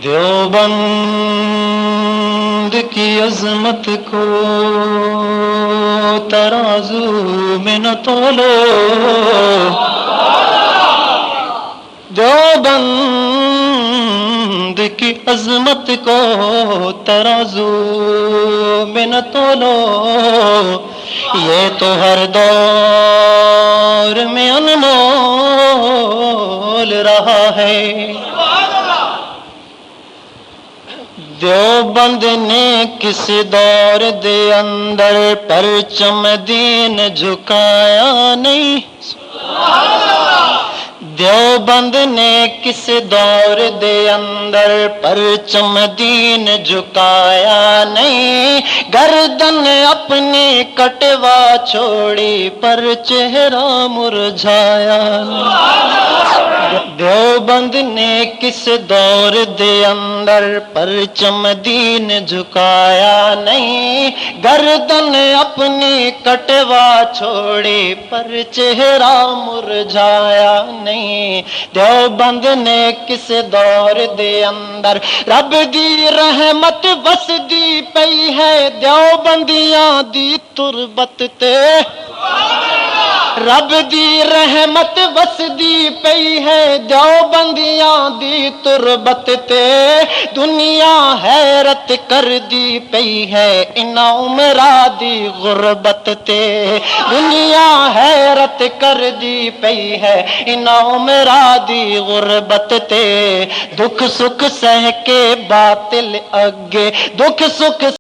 دیوبند کی عظمت کو ترازو میں نہ تولو، دیوبند کی عظمت کو ترازو میں نہ تولو، یہ تو ہر دور میں انمول رہا ہے۔ دیوبند نے کس دور دے اندر پرچم دین جھکایا نہیں، دیوبند نے کس دور دے اندر پرچم دین جھکایا نہیں، گردن اپنی کٹوا چھوڑی پر چہرہ مرجھایا نہیں۔ دیوبند نے کس دور دے اندر پرچم دین جھکایا نہیں، گردن اپنی کٹوا چھوڑی پر چہرہ مرجھایا نہیں۔ دیوبند نے کس دور دے اندر رب دی رحمت وسدی پئی ہے، دیوبندیاں دی تربت تے رب دی رحمت وسدی پئی ہے، دیوبندیاں دی تربت تے دنیا حیرت کر دی پئی ہے، انہاں عمراں دی غربت تے دنیا حیرت کر دی پئی ہے، انہاں عمراں دی غربت تے دکھ سکھ سہ کے باطل اگے، دکھ سکھ